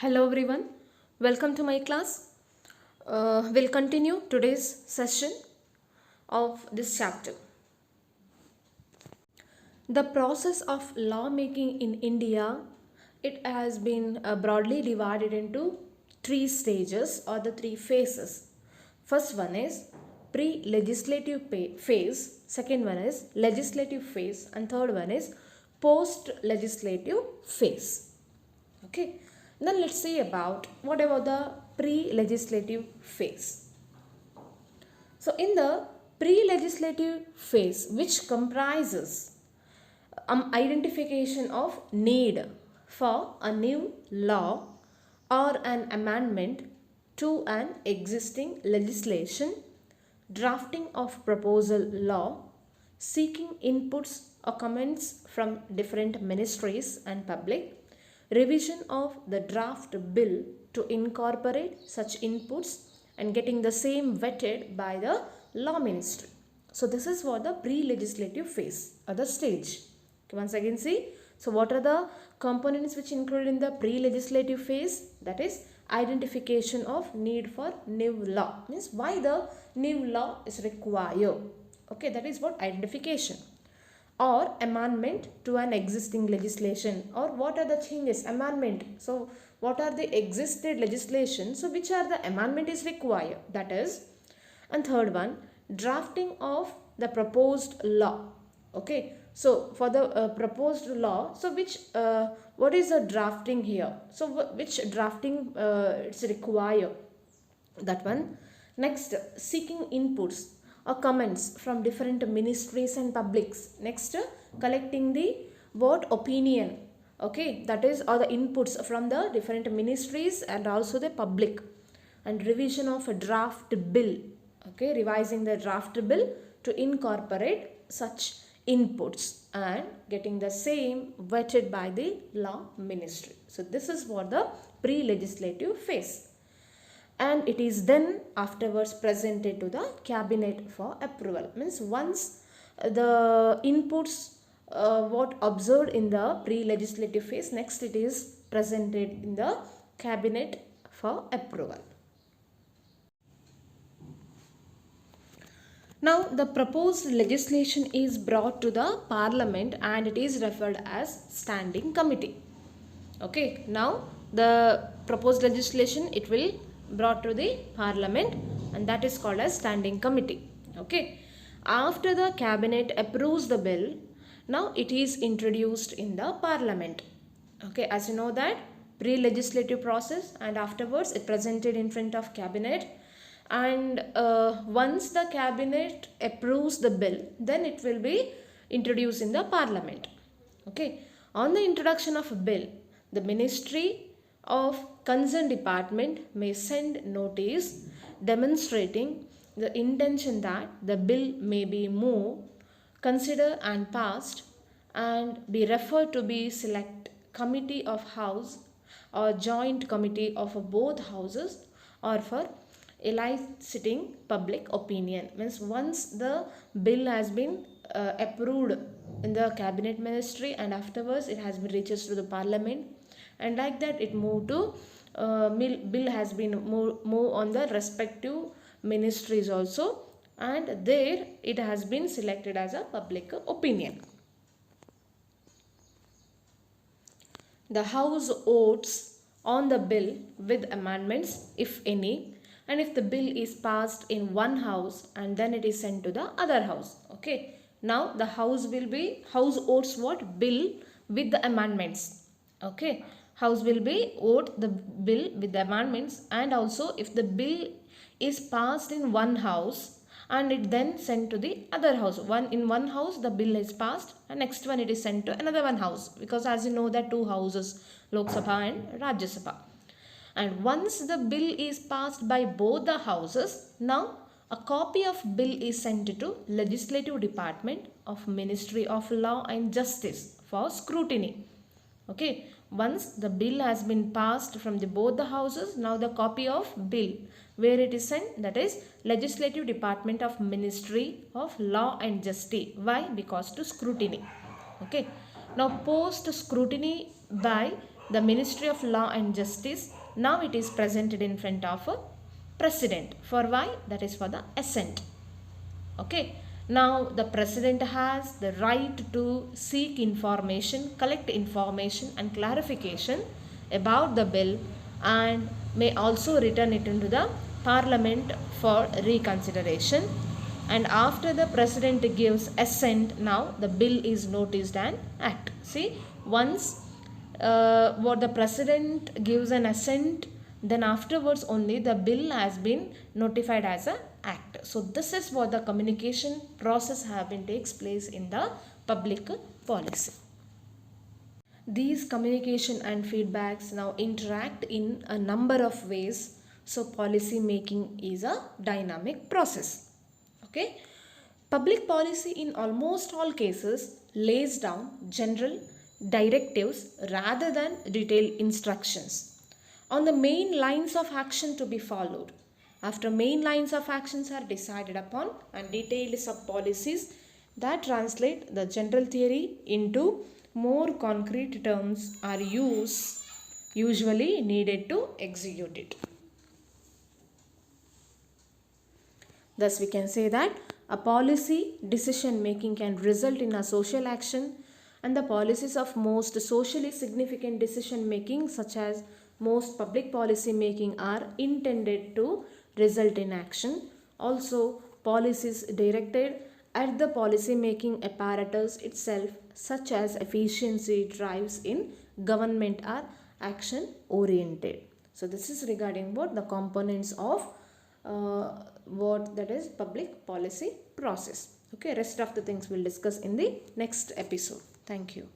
Hello everyone, welcome to my class. We'll continue today's session of this chapter. The process of lawmaking in India, it has been broadly divided into three stages or the three phases. First one is pre-legislative phase, second one is legislative phase, and third one is post-legislative phase. Okay, then let's see about what about the pre-legislative phase. So in the pre-legislative phase, which comprises identification of need for a new law or an amendment to an existing legislation, drafting of proposal law, seeking inputs or comments from different ministries and public, revision of the draft bill to incorporate such inputs and getting the same vetted by the law ministry. So this is for the pre-legislative phase or the stage. Okay, once again see, so what are the components which included in the pre-legislative phase? That is identification of need for new law, means why the new law is required. Okay, that is what identification, or amendment to an existing legislation, or what are the changes, amendment. So what are the existed legislation, so which are the amendment is required, that is. And third one, drafting of the proposed law. Okay, so for the proposed law, so which what is the drafting here, so which drafting it's required, that one. Next, seeking inputs or comments from different ministries and publics. Next, collecting the what opinion, okay, that is, or the inputs from the different ministries and also the public. And revision of a draft bill, okay, revising the draft bill to incorporate such inputs and getting the same vetted by the law ministry. So this is what the pre-legislative phase, and it is then afterwards presented to the cabinet for approval. Means once the inputs what observed in the pre-legislative phase, next it is presented in the cabinet for approval. Now the proposed legislation is brought to the parliament and it is referred as standing committee. Okay, now the proposed legislation, it will brought to the parliament and that is called as standing committee. Okay, after the cabinet approves the bill, now it is introduced in the parliament. Okay, as you know that pre-legislative process, and afterwards it presented in front of cabinet, and once the cabinet approves the bill, then it will be introduced in the parliament. Okay, on the introduction of a bill, the ministry of concerned department may send notice demonstrating the intention that the bill may be moved, considered and passed, and be referred to be select committee of house or joint committee of both houses, or for eliciting public opinion. Means once the bill has been approved in the cabinet ministry and afterwards it has been reaches to the parliament, and like that it moved to bill has been moved on the respective ministries also, and there it has been selected as a public opinion. The house votes on the bill with amendments if any, and if the bill is passed in one house and then it is sent to the other house. Okay, now the house votes what, bill with the amendments. Okay, house will be vote the bill with the amendments, and also if the bill is passed in one house and it then sent to the other house, in one house the bill is passed and next one it is sent to another one house, because as you know that two houses, Lok Sabha and Rajya Sabha. And once the bill is passed by both the houses, now a copy of bill is sent to legislative department of Ministry of Law and Justice for scrutiny. Okay, once the bill has been passed from both the houses, now the copy of bill, where it is sent, that is legislative department of Ministry of Law and Justice. Why? Because to scrutiny. Okay, now post scrutiny by the Ministry of Law and Justice, now it is presented in front of a president. For why? That is for the assent. Okay. Now the president has the right to seek information, collect information and clarification about the bill, and may also return it into the parliament for reconsideration. And after the president gives assent, now the bill is noticed an act. See, once what the president gives an assent, then afterwards only the bill has been notified as a act. So this is what the communication process have been takes place in the public policy. These communication and feedbacks now interact in a number of ways. So policy making is a dynamic process. Okay. Public policy in almost all cases lays down general directives rather than detailed instructions on the main lines of action to be followed. After main lines of actions are decided upon and detailed sub-policies that translate the general theory into more concrete terms are usually needed to execute it. Thus, we can say that a policy decision making can result in a social action, and the policies of most socially significant decision making, such as most public policy making, are intended to result in action. Also, policies directed at the policy making apparatus itself, such as efficiency drives in government, are action oriented. So this is regarding what the components of what that is public policy process. Okay, rest of the things we'll discuss in the next episode. Thank you.